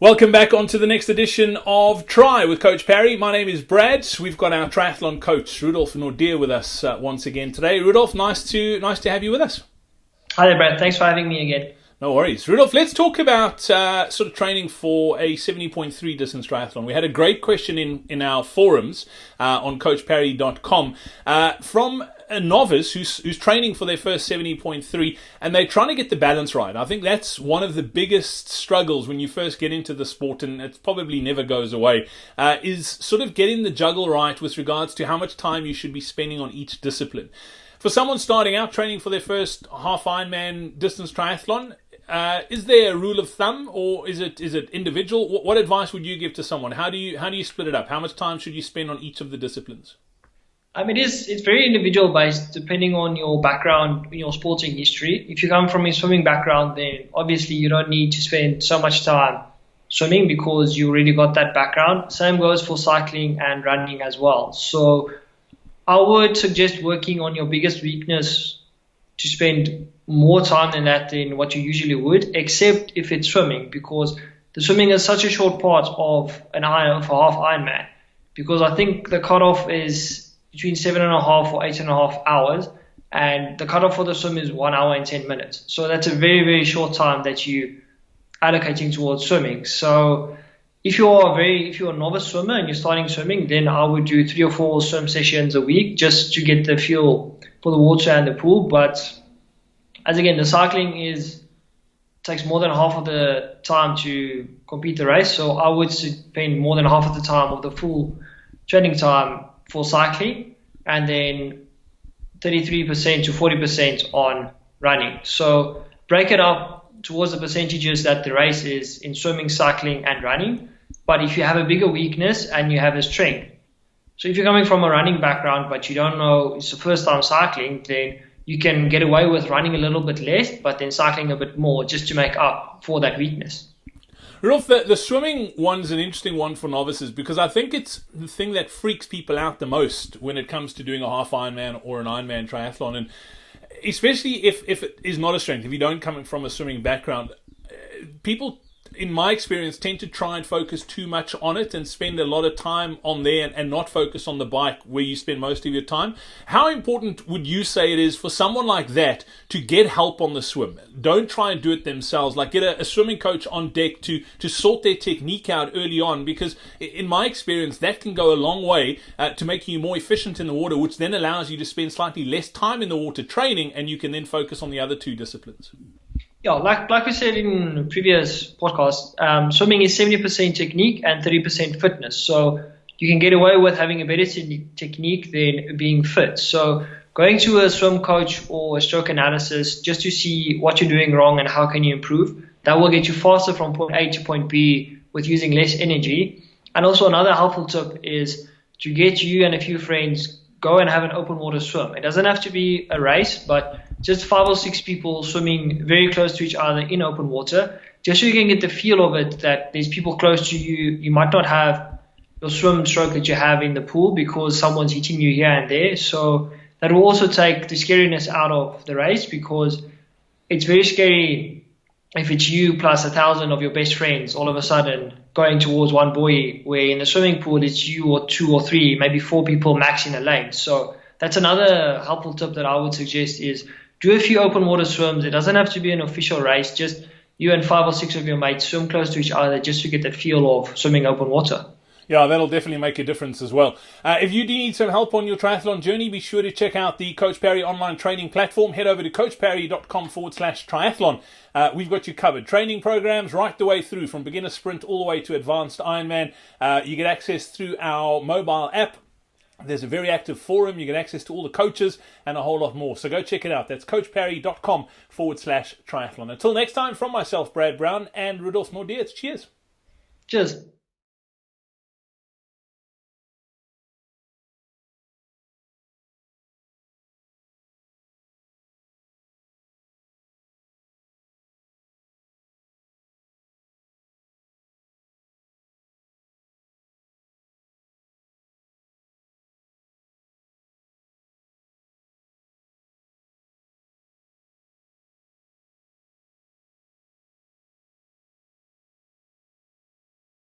Welcome back onto the next edition of Try with Coach Parry. My name is Brad. We've got our triathlon coach, Rudolf with us once again today. Rudolf, nice to have you with us. Hi there, Brad. Thanks for having me again. No worries. Rudolf, let's talk about sort of training for a 70.3 distance triathlon. We had a great question in our forums on coachparry.com from a novice who's training for their first 70.3, and they're trying to get the balance right. I think that's one of the biggest struggles when you first get into the sport, and it probably never goes away, is sort of getting the juggle right with regards to how much time you should be spending on each discipline. For someone starting out training for their first half Ironman distance triathlon, is there a rule of thumb, or is it individual? What advice would you give to someone? How do you split it up? How much time should you spend on each of the disciplines? It's very individual based depending on your background, your sporting history. If you come from a swimming background, then obviously you don't need to spend so much time swimming because you already got that background. Same goes for cycling and running as well. So I would suggest working on your biggest weakness to spend more time than that than what you usually would, except if it's swimming, because the swimming is such a short part of a half Ironman. Because I think the cutoff is between 7.5 or 8.5 hours, and the cutoff for the swim is 1 hour and 10 minutes. So that's a very, very short time that you allocating towards swimming. So if you're a novice swimmer and you're starting swimming, then I would do 3 or 4 swim sessions a week just to get the feel for the water and the pool. But as again, the cycling takes more than half of the time to complete the race. So I would spend more than half of the time of the full training time for cycling, and then 33% to 40% on running. So break it up towards the percentages that the race is in swimming, cycling, and running. But if you have a bigger weakness and you have a strength, so if you're coming from a running background but you don't know it's the first time cycling, then you can get away with running a little bit less, but then cycling a bit more just to make up for that weakness. Rudolf, the swimming one's an interesting one for novices because I think it's the thing that freaks people out the most when it comes to doing a half Ironman or an Ironman triathlon, and especially if it is not a strength, if you don't come from a swimming background, people, in my experience, tend to try and focus too much on it and spend a lot of time on there and not focus on the bike where you spend most of your time. How important would you say it is for someone like that to get help on the swim? Don't try and do it themselves. Like, get a swimming coach on deck to sort their technique out early on, because in my experience, that can go a long way to making you more efficient in the water, which then allows you to spend slightly less time in the water training, and you can then focus on the other two disciplines. Yeah, like we said in previous podcasts, swimming is 70% technique and 30% fitness. So you can get away with having a better technique than being fit. So going to a swim coach or a stroke analysis just to see what you're doing wrong and how can you improve, that will get you faster from point A to point B with using less energy. And also another helpful tip is to get you and a few friends go and have an open water swim. It doesn't have to be a race, but just 5 or 6 people swimming very close to each other in open water, just so you can get the feel of it, that there's people close to you. You might not have your swim stroke that you have in the pool because someone's hitting you here and there. So that will also take the scariness out of the race, because it's very scary if it's you plus 1,000 of your best friends all of a sudden going towards one buoy, where in the swimming pool it's you or 2 or 3, maybe 4 people max in a lane. So that's another helpful tip that I would suggest is do a few open water swims. It doesn't have to be an official race. Just you and 5 or 6 of your mates swim close to each other just to get the feel of swimming open water. Yeah, that'll definitely make a difference as well. If you do need some help on your triathlon journey, be sure to check out the Coach Parry online training platform. Head over to coachparry.com/triathlon. We've got you covered. Training programs right the way through, from beginner sprint all the way to advanced Ironman. You get access through our mobile app. There's a very active forum. You get access to all the coaches and a whole lot more. So go check it out. That's coachparry.com/triathlon. Until next time, from myself, Brad Brown, and Rudolf Cheers. Cheers.